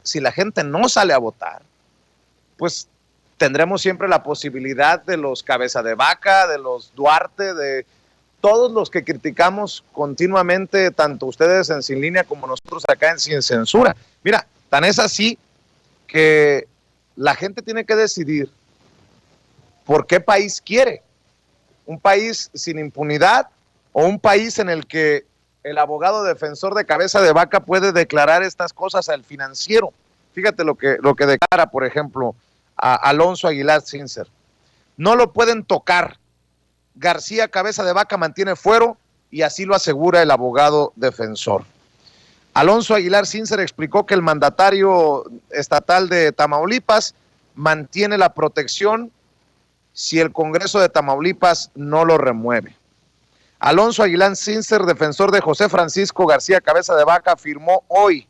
si la gente no sale a votar, pues tendremos siempre la posibilidad de los cabeza de vaca, de los Duarte, de todos los que criticamos continuamente, tanto ustedes en Sin Línea como nosotros acá en Sin Censura. Mira, tan es así que la gente tiene que decidir por qué país quiere. Un país sin impunidad o un país en el que el abogado defensor de cabeza de vaca puede declarar estas cosas al financiero. Fíjate lo que declara, por ejemplo, a Alonso Aguilar Sincer. No lo pueden tocar. García Cabeza de Vaca mantiene fuero y así lo asegura el abogado defensor. Alonso Aguilar Sincer explicó que el mandatario estatal de Tamaulipas mantiene la protección si el Congreso de Tamaulipas no lo remueve. Alonso Aguilar Sincer, defensor de José Francisco García Cabeza de Vaca, afirmó hoy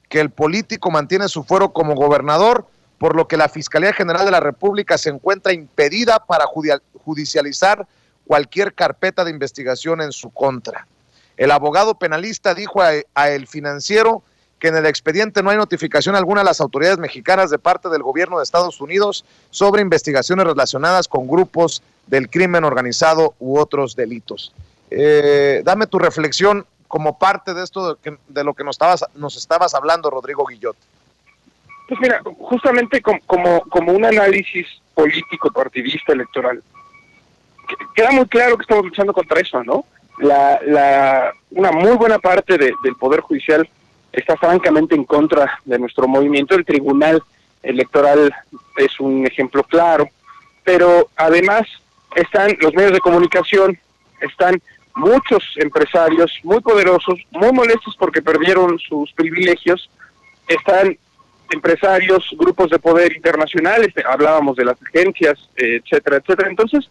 que el político mantiene su fuero como gobernador, por lo que la Fiscalía General de la República se encuentra impedida para judicializar cualquier carpeta de investigación en su contra. El abogado penalista dijo a El Financiero que en el expediente no hay notificación alguna a las autoridades mexicanas de parte del gobierno de Estados Unidos sobre investigaciones relacionadas con grupos del crimen organizado u otros delitos. Dame tu reflexión como parte de esto de lo que nos estabas hablando, Rodrigo Guillot. Pues mira, justamente como un análisis político, partidista, electoral, queda muy claro que estamos luchando contra eso, ¿no? Una muy buena parte del Poder Judicial está francamente en contra de nuestro movimiento. El Tribunal Electoral es un ejemplo claro, pero además están los medios de comunicación, están muchos empresarios muy poderosos, muy molestos porque perdieron sus privilegios, están empresarios, grupos de poder internacionales, hablábamos de las agencias, etcétera, etcétera. Entonces,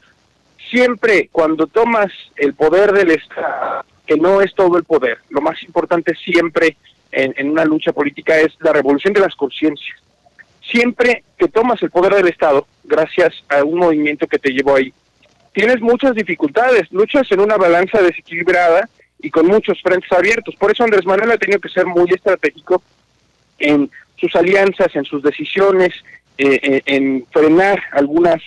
siempre cuando tomas el poder del Estado, que no es todo el poder, lo más importante siempre en una lucha política es la revolución de las conciencias. Siempre que tomas el poder del Estado, gracias a un movimiento que te llevó ahí, tienes muchas dificultades, luchas en una balanza desequilibrada y con muchos frentes abiertos. Por eso Andrés Manuel ha tenido que ser muy estratégico en sus alianzas, en sus decisiones, en frenar algunas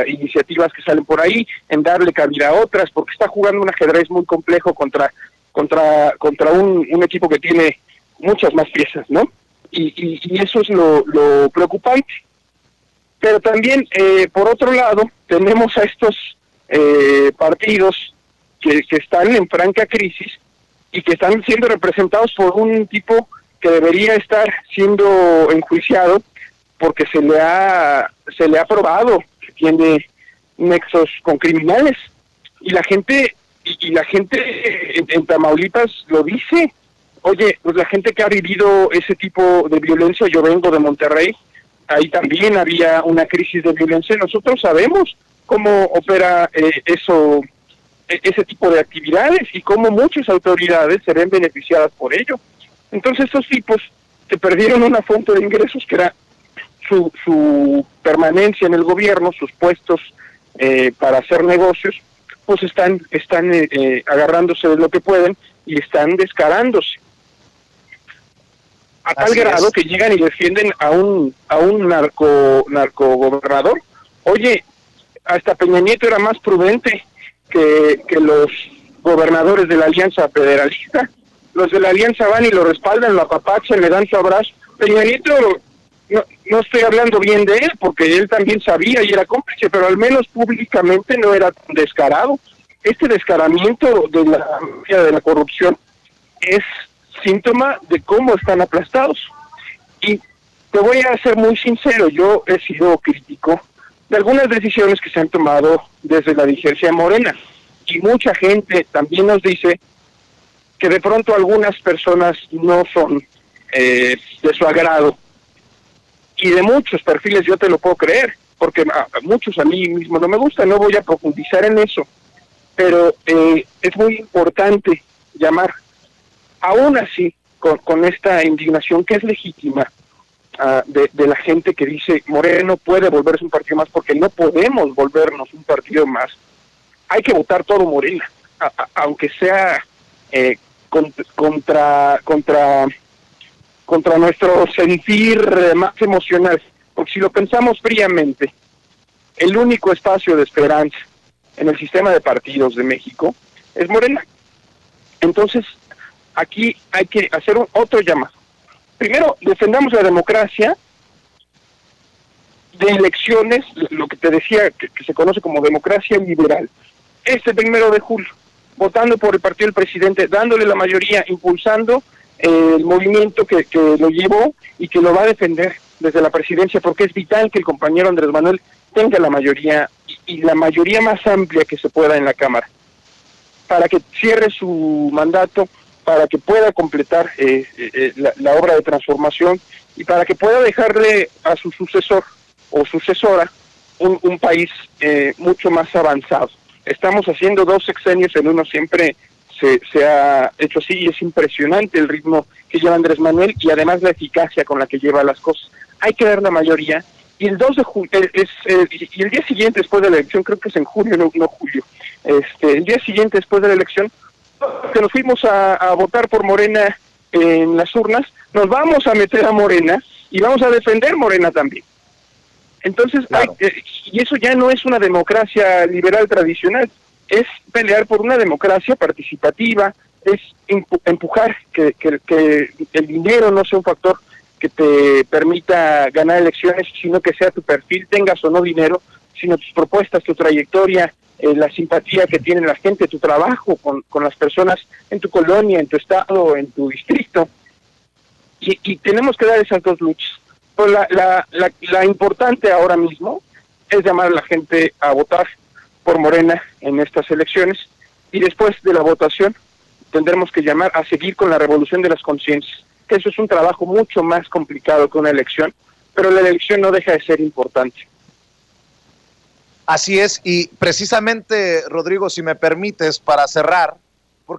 iniciativas que salen por ahí, en darle cabida a otras, porque está jugando un ajedrez muy complejo contra un equipo que tiene muchas más piezas, ¿no? Y eso es lo preocupante. Pero también, por otro lado, tenemos a estos partidos que están en franca crisis y que están siendo representados por un tipo que debería estar siendo enjuiciado porque se le ha probado que tiene nexos con criminales, y la gente en Tamaulipas lo dice. Oye, pues la gente que ha vivido ese tipo de violencia, yo vengo de Monterrey, ahí también había una crisis de violencia. Nosotros sabemos cómo opera ese tipo de actividades y cómo muchas autoridades se ven beneficiadas por ello. Entonces estos tipos que perdieron una fuente de ingresos que era su permanencia en el gobierno, sus puestos para hacer negocios, pues están agarrándose de lo que pueden y están descarándose. A tal grado que llegan y defienden a un narcogobernador. Oye, hasta Peña Nieto era más prudente que los gobernadores de la Alianza Federalista. Los de la Alianza van y lo respaldan, lo apapachan, le dan su abrazo. Peña Nieto, no estoy hablando bien de él, porque él también sabía y era cómplice, pero al menos públicamente no era tan descarado. Este descaramiento de la corrupción es síntoma de cómo están aplastados. Y te voy a ser muy sincero, yo he sido crítico de algunas decisiones que se han tomado desde la dirigencia de Morena, y mucha gente también nos dice que de pronto algunas personas no son de su agrado, y de muchos perfiles yo te lo puedo creer, porque muchos a mí mismo no me gustan, no voy a profundizar en eso, pero es muy importante llamar, aún así, con esta indignación que es legítima, de la gente que dice Morena no puede volverse un partido más, porque no podemos volvernos un partido más. Hay que votar todo Morena, contra nuestro sentir más emocional, porque si lo pensamos fríamente, el único espacio de esperanza en el sistema de partidos de México es Morena. Entonces, aquí hay que hacer otro llamado. Primero, defendamos la democracia de elecciones, lo que te decía, que se conoce como democracia liberal. Este 1 de julio, votando por el partido del presidente, dándole la mayoría, impulsando el movimiento que lo llevó y que lo va a defender desde la presidencia, porque es vital que el compañero Andrés Manuel tenga la mayoría y la mayoría más amplia que se pueda en la Cámara, para que cierre su mandato, para que pueda completar la obra de transformación y para que pueda dejarle a su sucesor o sucesora un país mucho más avanzado. Estamos haciendo 2 sexenios en uno, siempre se ha hecho así y es impresionante el ritmo que lleva Andrés Manuel y además la eficacia con la que lleva las cosas. Hay que dar la mayoría y el 2 de julio, y el día siguiente después de la elección, creo que es en junio, no julio, el día siguiente después de la elección, que nos fuimos a votar por Morena en las urnas, nos vamos a meter a Morena y vamos a defender Morena también. Entonces, claro. y eso ya no es una democracia liberal tradicional, es pelear por una democracia participativa, es empujar que el dinero no sea un factor que te permita ganar elecciones, sino que sea tu perfil, tengas o no dinero, sino tus propuestas, tu trayectoria, la simpatía que tiene la gente, tu trabajo con las personas en tu colonia, en tu estado, en tu distrito. Y tenemos que dar esas 2 luchas. Pues la importante ahora mismo es llamar a la gente a votar por Morena en estas elecciones y después de la votación tendremos que llamar a seguir con la revolución de las conciencias, que eso es un trabajo mucho más complicado que una elección, pero la elección no deja de ser importante. Así es, y precisamente, Rodrigo, si me permites, para cerrar,